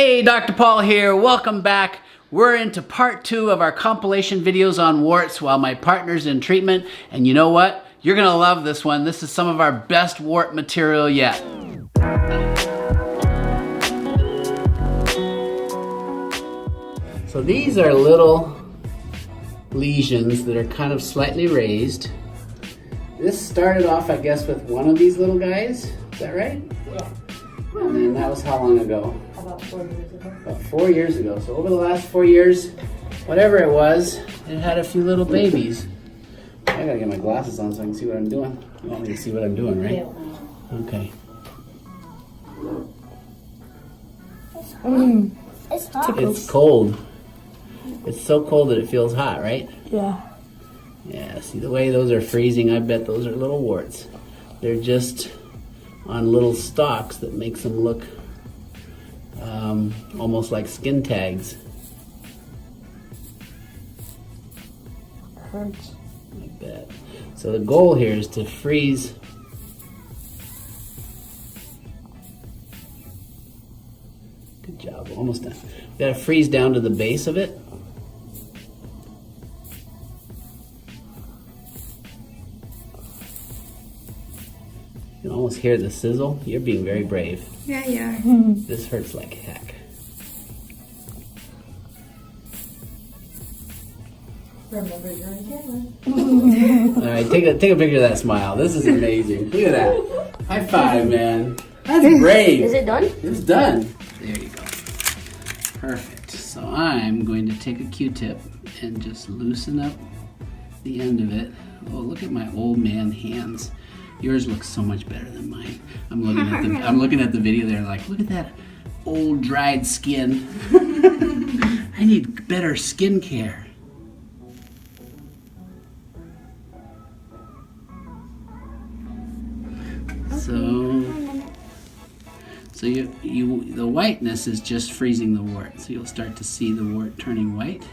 Hey, Dr. Paul here. Welcome back. We're into part 2 of our compilation videos on warts while my partner's in treatment. And you know what? You're gonna love this one. This is some of our best wart material yet. So these are little lesions that are kind of slightly raised. This started off, I guess, with one of these little guys. Is that right? Yeah. And then that was how long ago? About 4 years ago. About 4 years ago. So over the last 4 years, whatever it was, it had a few little babies. I gotta get my glasses on so I can see what I'm doing. You want me to see what I'm doing, right? Yeah. Okay. It's hot. It's cold. It's so cold that it feels hot, right? Yeah. Yeah, see the way those are freezing, I bet those are little warts. They're just on little stalks that makes them look almost like skin tags. Hurts. I bet. So the goal here is to freeze. Good job, almost done. You gotta freeze down to the base of it. You can almost hear the sizzle. You're being very brave. Yeah, yeah. This hurts like heck. Remember, you're on camera. All right, take a picture of that smile. This is amazing. Look at that. High five, man. That's brave. Is it done? It's done. There you go. Perfect. So I'm going to take a Q-tip and just loosen up the end of it. Oh, look at my old man hands. Yours looks so much better than mine. I'm looking at the video there like, look at that old dried skin. I need better skin care. So the whiteness is just freezing the wart. So you'll start to see the wart turning white.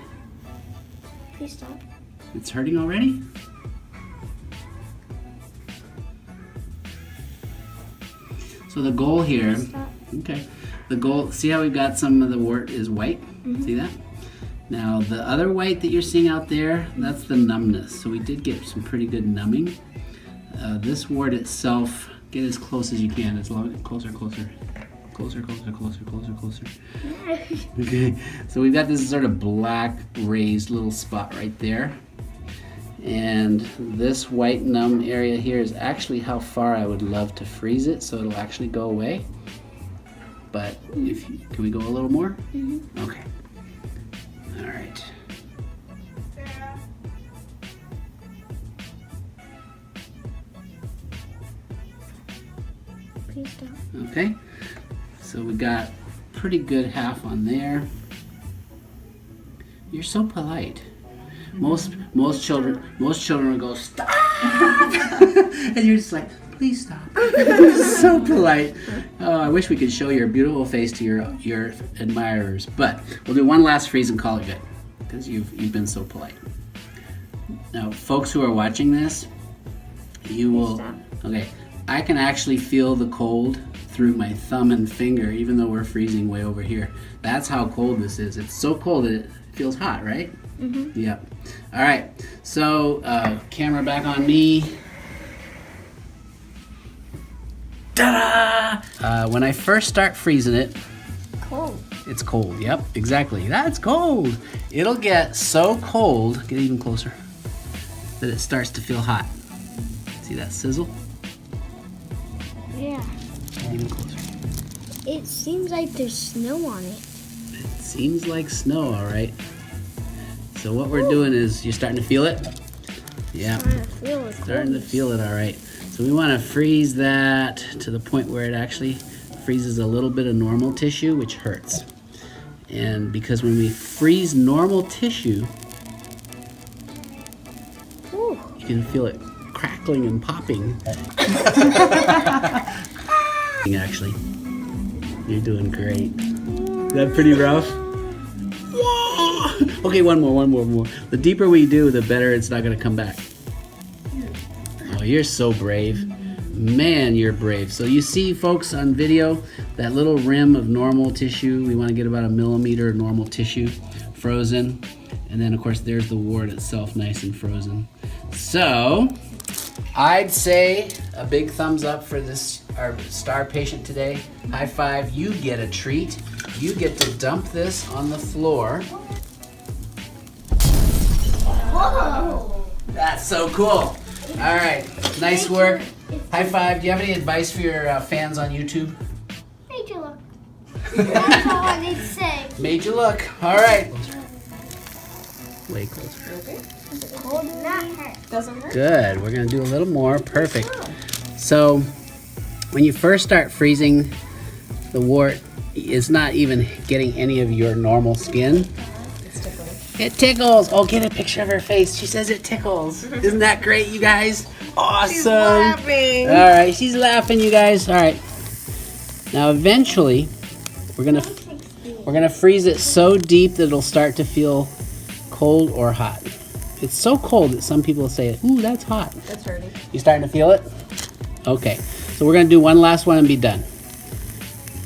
Please stop. It's hurting already? So the goal here, okay, the goal, see how we've got some of the wart is white? See that? Now the other white that you're seeing out there, that's the numbness. So we did get some pretty good numbing. This wart itself, get as close as you can, as long, closer. Okay, so we've got this sort of black raised little spot right there. And this white numb area here is actually how far I would love to freeze it so it'll actually go away. But can we go a little more? Okay. All right. Please stop. Okay. So we got pretty good half on there. You're so polite. Most children will go stop, and you're just like, please stop. So polite. Oh, I wish we could show your beautiful face to your admirers, but we'll do one last freeze and call it good because you've been so polite. Now, folks who are watching this, you will. Okay, I can actually feel the cold through my thumb and finger, even though we're freezing way over here. That's how cold this is. It's so cold that it feels hot, right? Yep. All right, so camera back on me. Ta-da! When I first start freezing it, Cold. it's cold. Yep, exactly. That's cold. It'll get so cold, get even closer, that it starts to feel hot. See that sizzle? Yeah. Even closer. It seems like there's snow on it. It seems like snow, all right. So what we're doing is, you're starting to feel it? Yeah, starting to feel it, all right. So we want to freeze that to the point where it actually freezes a little bit of normal tissue, which hurts. And because when we freeze normal tissue, you can feel it crackling and popping. Actually, you're doing great. Is that pretty rough? Okay, one more. The deeper we do, the better it's not gonna come back. Oh, you're so brave. Man, you're brave. So you see, folks, on video, that little rim of normal tissue. We want to get about 1 millimeter of normal tissue frozen. And then, of course, there's the wart itself, nice and frozen. So, I'd say a big thumbs up for this, our star patient today. High five. You get a treat. You get to dump this on the floor. Whoa! That's so cool. All right, nice work. High five. Do you have any advice for your fans on YouTube? Made you look. That's all I need to say. Made you look. All right. Way closer. Okay. Cold and not hurt. Doesn't hurt. Good. We're gonna do a little more. Perfect. So, when you first start freezing, the wart is not even getting any of your normal skin. It's tickling. It tickles. Oh, get a picture of her face. She says it tickles. Isn't that great, you guys? Awesome. She's laughing. All right, she's laughing, you guys. All right. Now, eventually, we're gonna freeze it so deep that it'll start to feel cold or hot. It's so cold that some people say, "Ooh, that's hot." That's hurting. You starting to feel it? Okay. So we're gonna do one last one and be done.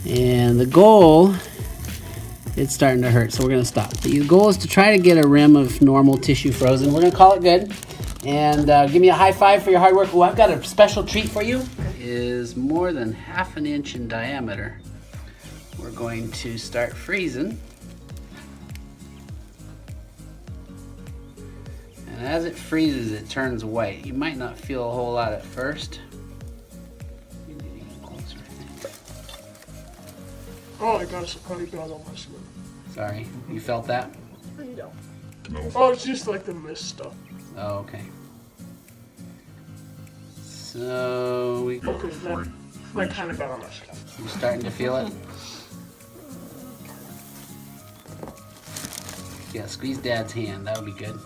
And the goal, it's starting to hurt, so we're gonna stop. The goal is to try to get a rim of normal tissue frozen. We're gonna call it good. And give me a high five for your hard work. Oh, I've got a special treat for you. It is more than 1/2 inch in diameter. We're going to start freezing. And as it freezes, it turns white. You might not feel a whole lot at first. You need to get closer, I think. Oh my gosh, it probably got on my skin. Sorry, you felt that? No. Oh, it's just like the mist stuff. Oh, okay. So we Okay, that kind of got on my skin. you starting to feel it? Yeah, squeeze Dad's hand. That would be good.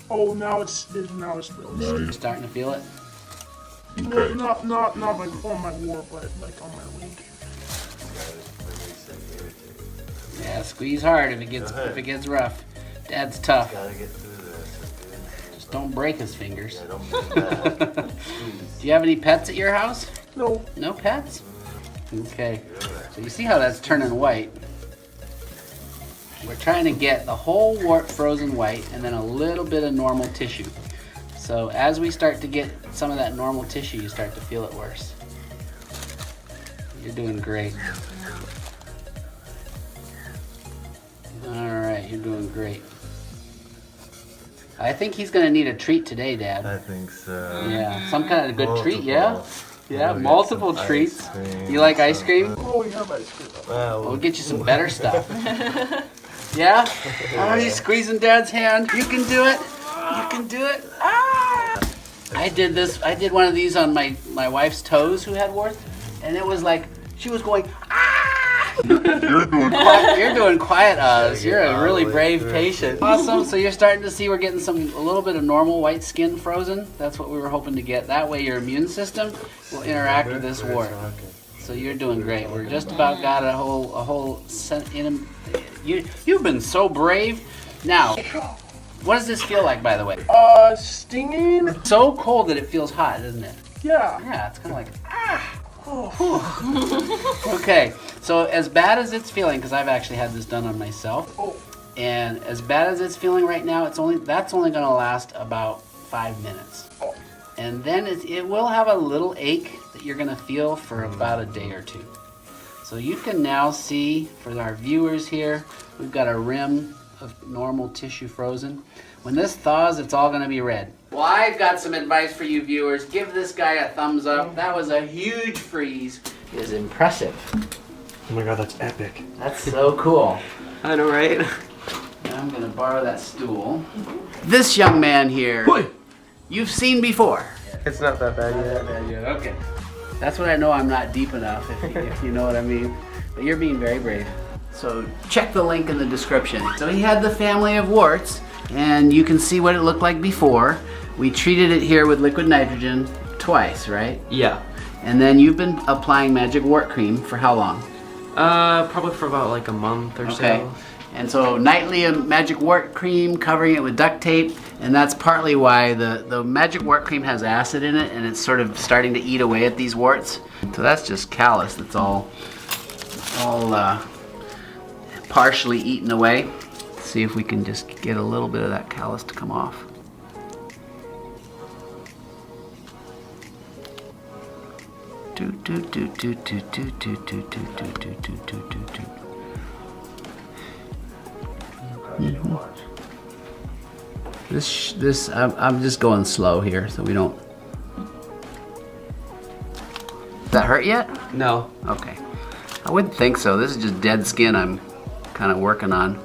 Oh, now it's really. You starting to feel it? No, not like on my wart, but like on my leg. Yeah, squeeze hard if it gets rough. Dad's tough. Gotta get through this. Just don't break his fingers. I don't do that. Do you have any pets at your house? No. No pets? Okay. So you see how that's turning white? We're trying to get the whole wart frozen white and then a little bit of normal tissue. So as we start to get some of that normal tissue, you start to feel it worse. You're doing great. All right, you're doing great. I think he's gonna need a treat today, Dad. I think so. Yeah, some kind of good treat, yeah? Yeah, We'll get multiple some treats. ice cream You like or ice cream? Oh, we have ice cream. We'll get you some better stuff. Yeah? Oh, he's squeezing Dad's hand. You can do it. You can do it. Ah! I did one of these on my wife's toes who had warts, and it was like she was going, ah! You're doing quiet, Oz. You're a really brave patient. Awesome. So you're starting to see we're getting a little bit of normal white skin frozen. That's what we were hoping to get. That way your immune system will interact with this wart. So you're doing great. We're just about got a whole you've been so brave. Now, what does this feel like, by the way? Stinging? So cold that it feels hot, isn't it? Yeah. Yeah, it's kind of like, ah. Okay, so as bad as it's feeling, because I've actually had this done on myself, and as bad as it's feeling right now, that's only going to last about 5 minutes. And then it will have a little ache that you're going to feel for about a day or two. So you can now see, for our viewers here, we've got a rim of normal tissue frozen. When this thaws, it's all going to be red. Well, I've got some advice for you viewers. Give this guy a thumbs up. That was a huge freeze. It is impressive. Oh my god, that's epic. That's so cool. I know, right? Now I'm going to borrow that stool. This young man here, you've seen before. It's not that bad yet. Okay. That's when I know I'm not deep enough, if you know what I mean. But you're being very brave. So check the link in the description. So he had the family of warts, and you can see what it looked like before. We treated it here with liquid nitrogen twice, right? Yeah. And then you've been applying magic wart cream for how long? Probably for about like a month or so. And so nightly a magic wart cream, covering it with duct tape, and that's partly why the magic wart cream has acid in it, and it's sort of starting to eat away at these warts. So that's just callus that's all partially eaten away. Let's see if we can just get a little bit of that callus to come off. This I'm just going slow here so we don't. Does that hurt yet? No. Okay. I wouldn't think so. This is just dead skin I'm kind of working on.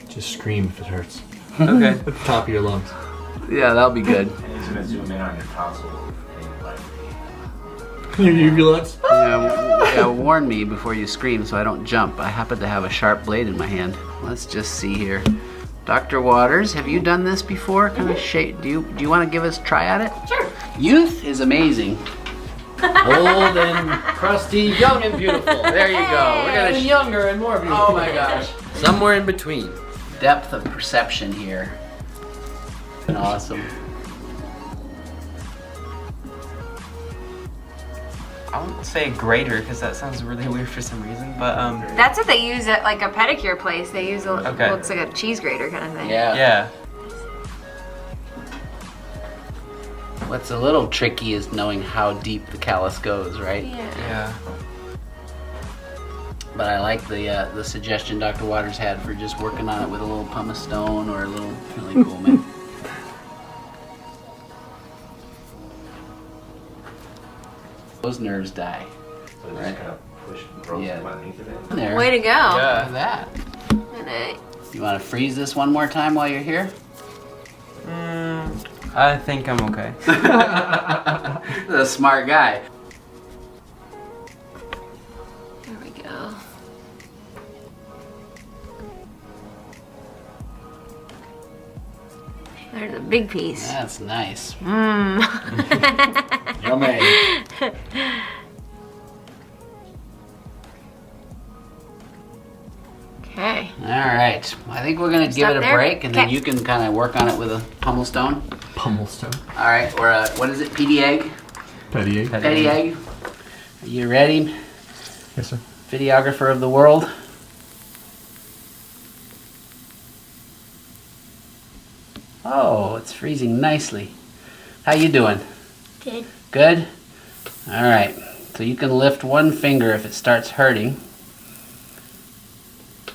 Just scream if it hurts. Okay. At the top of your lungs. Yeah, that'll be good. And he's gonna zoom in on your tonsil and like. Your uvulets? Yeah, warn me before you scream so I don't jump. I happen to have a sharp blade in my hand. Let's just see here. Dr. Waters, have you done this before? Kind of shape. Do you want to give us a try at it? Sure. Youth is amazing. Old and crusty, young and beautiful. There you go. We're gonna younger and more beautiful. Oh my gosh. Somewhere in between. Depth of perception here. Been awesome. I wouldn't say grater because that sounds really weird for some reason, but That's what they use at like a pedicure place. They use Okay. looks like a cheese grater kind of thing. yeah. What's a little tricky is knowing how deep the callus goes, right? Yeah. But I like the suggestion Dr. Waters had for just working on it with a little pumice stone or a little really cool man. Those nerves die. So just kind of push growth Yeah. underneath of it. There. Way to go. Look at that. And You want to freeze this one more time while you're here? I think I'm okay. A smart guy. there we go. There's a big piece. That's nice. Mmm. Yummy. Okay. All right. I think we're gonna give it a there? break, and then Okay. you can kind of work on it with a pummel stone. Pummel stone. All right. Or what is it? PD egg? Petty egg. Petty egg. Are you ready, Yes, sir. videographer of the world? Oh, it's freezing nicely. How you doing? Good. Good? All right. So you can lift one finger if it starts hurting.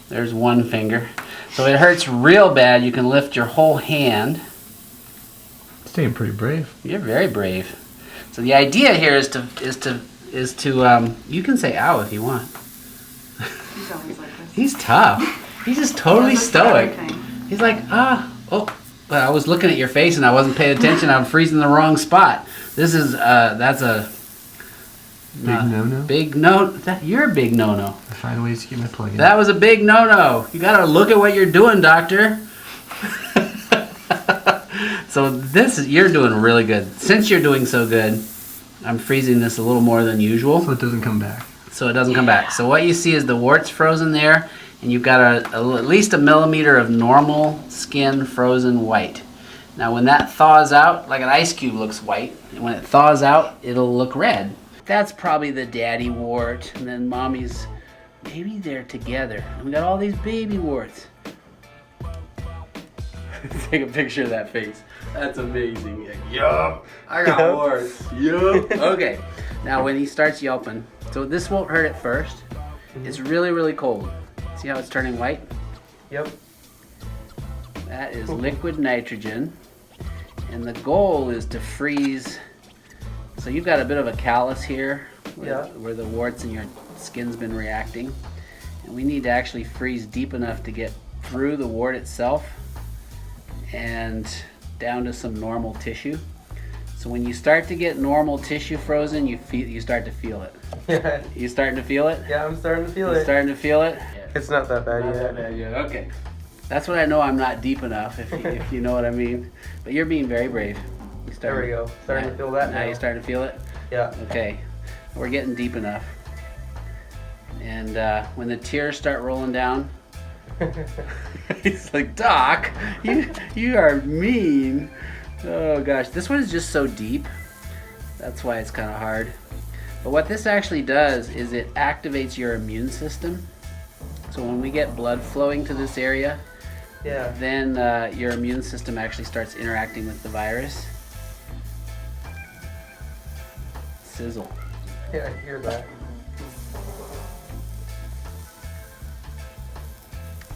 There's one finger. So if it hurts real bad, you can lift your whole hand. Staying pretty brave. You're very brave. So the idea here is to you can say ow if you want. He's always like this. He's tough. He's just totally Does this for stoic. everything. He's like, but I was looking at your face and I wasn't paying attention. I'm freezing the wrong spot. This is that's a Big no-no? Big no. You're a big no-no. I find ways to get my plug in. That was a big no-no. You gotta look at what you're doing, doctor. So you're doing really good. Since you're doing so good, I'm freezing this a little more than usual. So it doesn't come back. So it doesn't come back. So what you see is the wart's frozen there, and you've got at least a millimeter of normal skin frozen white. Now when that thaws out, like an ice cube looks white, and when it thaws out, it'll look red. That's probably the daddy wart, and then mommy's, maybe they're together. And we got all these baby warts. Take a picture of that face. That's amazing. Yup, I got warts. Yup. Okay, now when he starts yelping, so this won't hurt at first. It's really, really cold. See how it's turning white? Yep. That is liquid nitrogen. And the goal is to freeze. So you've got a bit of a callus here where the warts in your skin's been reacting. And we need to actually freeze deep enough to get through the wart itself and down to some normal tissue. So when you start to get normal tissue frozen, you start to feel it. Yeah. You starting to feel it? Yeah, I'm starting to feel You it. starting to feel it? It's not that bad Not yet. that bad yet. Okay. That's what I know I'm not deep enough, if you know what I mean. But you're being very brave. There we go. Starting to feel that now. now. You starting to feel it? Yeah. Okay. We're getting deep enough. And when the tears start rolling down, he's like, Doc, you are mean. Oh gosh, this one is just so deep. That's why it's kind of hard. But what this actually does is it activates your immune system. So when we get blood flowing to this area, Yeah. then your immune system actually starts interacting with the virus. Sizzle. Yeah, I hear that.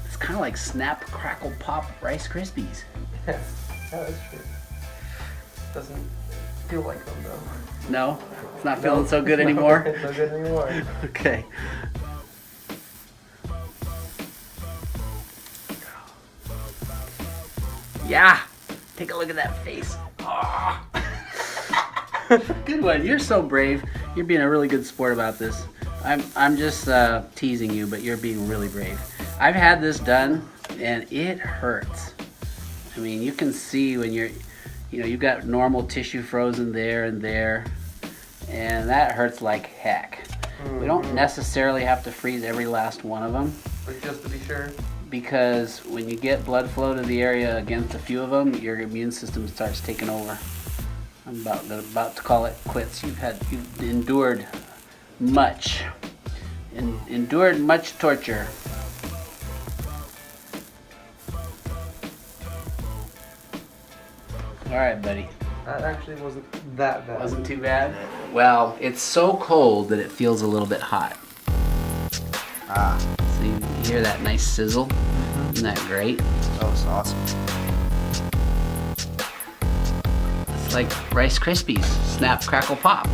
It's kind of like Snap, Crackle, Pop Rice Krispies. Yeah, that's true. Doesn't feel like them though. No? It's not feeling so good anymore? It's not good anymore. Okay. Yeah! Take a look at that face. Oh. Good one. You're so brave. You're being a really good sport about this. I'm just teasing you, but you're being really brave. I've had this done, and it hurts. I mean, you can see when you've got normal tissue frozen there and there, and that hurts like heck. We don't necessarily have to freeze every last one of them, But just to be sure. because when you get blood flow to the area against a few of them, your immune system starts taking over. I'm about to call it quits. You've endured much, endured much torture. All right, buddy. That actually wasn't that bad. Wasn't too bad? Well, it's so cold that it feels a little bit hot. So you hear that nice sizzle? Isn't that great? Oh, it's awesome. It's like Rice Krispies. Snap, crackle, pop.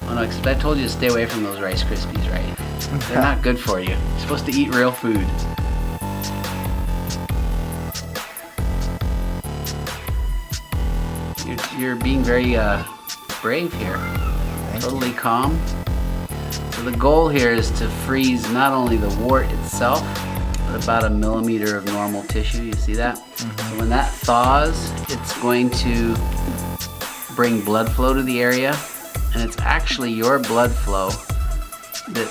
Oh no, except I told you to stay away from those Rice Krispies, right? They're not good for you. You're supposed to eat real food. You're being very brave here. Totally calm. So the goal here is to freeze not only the wart itself, but about 1 millimeter of normal tissue. You see that? So when that thaws, it's going to bring blood flow to the area, and it's actually your blood flow that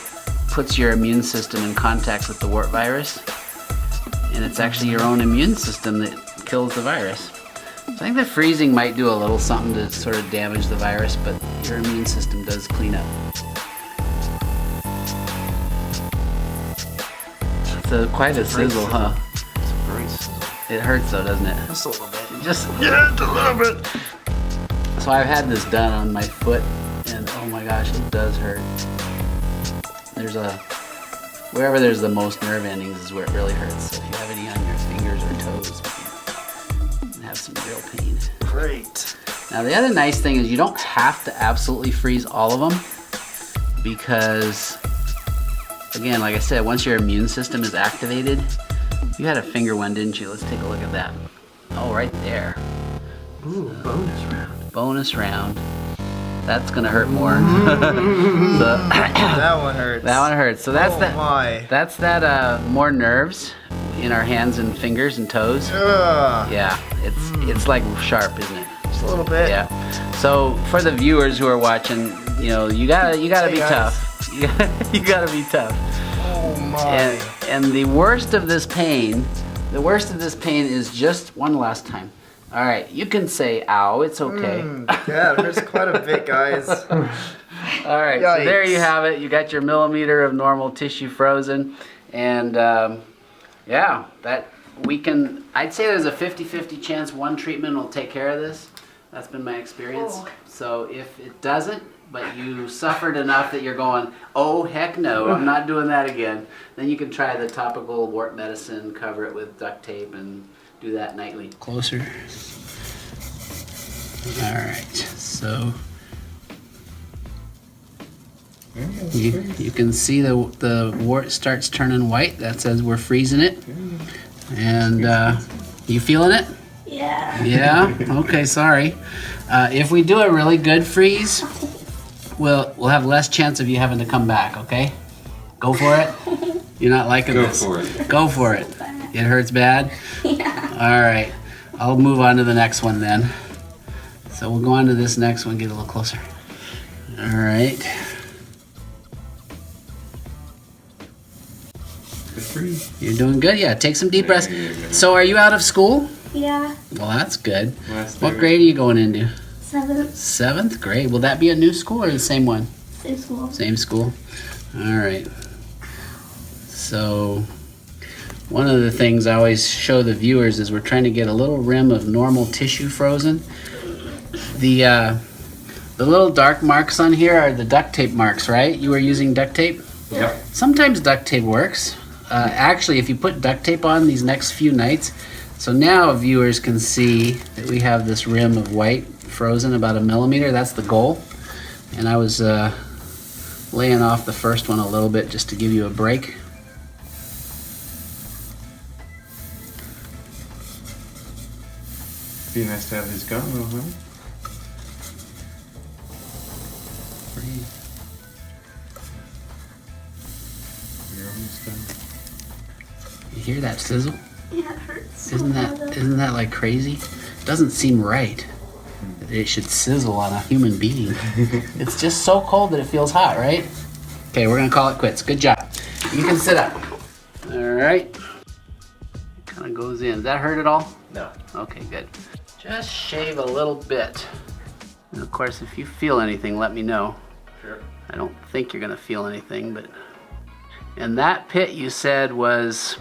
puts your immune system in contact with the wart virus, and it's actually your own immune system that kills the virus. So I think the freezing might do a little something to sort of damage the virus, but your immune system does clean up. It's quite a sizzle, huh? It's a great sizzle. It hurts though, doesn't it? Just a little bit. Just a little bit. So I've had this done on my foot, and oh my gosh, it does hurt. Wherever there's the most nerve endings is where it really hurts. So if you have any on your fingers or toes, you can have some real pain. Great. Now the other nice thing is you don't have to absolutely freeze all of them, because again, like I said, once your immune system is activated, you had a finger one, didn't you? Let's take a look at that. Oh, right there. Ooh, bonus round. Bonus round. That's gonna hurt more. That one hurts. That one hurts. So that's my. That's more nerves in our hands and fingers and toes. Ugh. Yeah, it's like sharp, isn't it? Just a little bit. Yeah. So for the viewers who are watching, you gotta Hey, be guys. tough. You gotta be tough. Oh my. And the worst of this pain is just one last time. All right, you can say ow, it's okay. Yeah, it hurts quite a bit, guys. All right, so there you have it. You got your millimeter of normal tissue frozen, and yeah, I'd say there's a 50-50 chance one treatment will take care of this. That's been my experience. So if it doesn't, but you suffered enough that you're going, oh heck no, I'm not doing that again, then you can try the topical wart medicine, cover it with duct tape, and do that nightly. Closer. All right, so you can see the wart starts turning white. That says we're freezing it. And you feeling it? Yeah. Yeah? Okay, sorry. If we do a really good freeze, we'll have less chance of you having to come back, okay? Go for it. You're not liking this. Go for it. Go for it. It hurts bad? Yeah. All right. I'll move on to the next one then. So we'll go on to this next one, get a little closer. All right. Free. You're doing good. Yeah, take some deep breaths. So, are you out of school? Yeah. Well, that's good. Last What Thursday. grade are you going into? 7th. 7th grade. Will that be a new school or the same one? Same school. Same school. All right. So, one of the things I always show the viewers is we're trying to get a little rim of normal tissue frozen. The little dark marks on here are the duct tape marks, right? You were using duct tape? Yep. Sometimes duct tape works. Actually, if you put duct tape on these next few nights, so now viewers can see that we have this rim of white frozen about 1 millimeter. That's the goal. And I was laying off the first one a little bit just to give you a break. Be nice to have these gone though, huh? You're almost done. You hear that sizzle? Yeah, it hurts. Isn't that like crazy? Doesn't seem right that it should sizzle on a human being. It's just so cold that it feels hot, right? Okay, we're gonna call it quits. Good job. You can sit up. All right. Kind of goes in. Does that hurt at all? No. Okay, good. Just shave a little bit. And of course, if you feel anything, let me know. Sure. I don't think you're gonna feel anything, but... And that pit you said was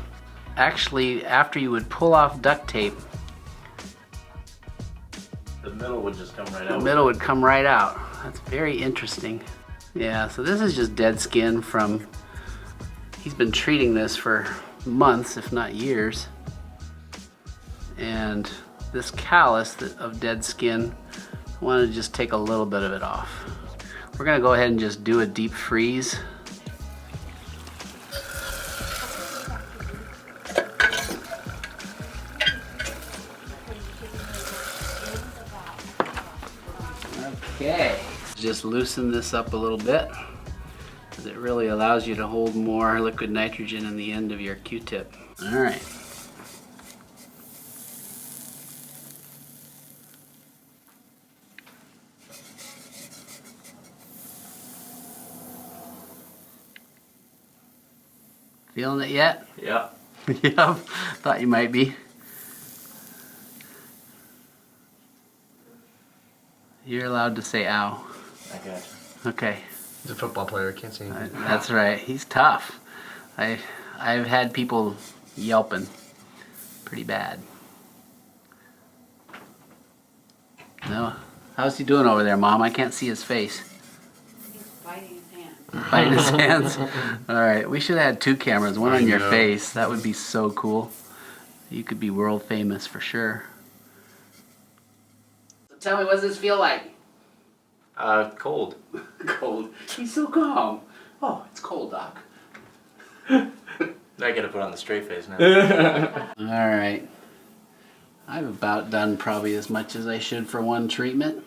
actually after you would pull off duct tape, The middle would just come right out. the middle would come right out. That's very interesting. Yeah, so this is just dead skin from... He's been treating this for months, if not years. And this callus of dead skin, I want to just take a little bit of it off. We're gonna go ahead and just do a deep freeze. Okay, just loosen this up a little bit, because it really allows you to hold more liquid nitrogen in the end of your Q-tip. All right. Feeling it yet? Yeah. Yep, thought you might be. You're allowed to say ow. I got you. Okay, He's a football player. I can't say anything. that's right. He's tough. I've had people yelping pretty bad. No, how's he doing over there, Mom? I can't see his face. He's biting his hand. Biting his hands. All right, we should have had 2 cameras, one on your know. face. That would be so cool. You could be world famous for sure. So tell me, what does this feel like? Cold. Cold. He's so calm. Oh, it's cold, Doc. I gotta put on the straight face now. All right. I've about done probably as much as I should for one treatment.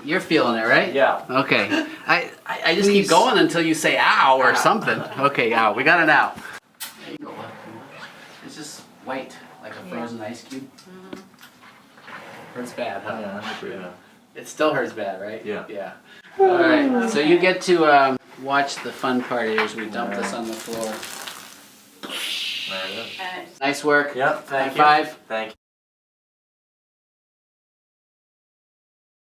You're feeling it, right? Yeah. Okay. I just keep going until you say ow or something. Okay, ow. We got an ow. There you go. It's just white, like a frozen ice cube. Hurts bad, huh? Yeah. It still hurts bad, right? Yeah. Yeah. All right. So you get to watch the fun part here as we dump this on the floor. There it is. Nice work. Yep, thank High you. five. Thank you.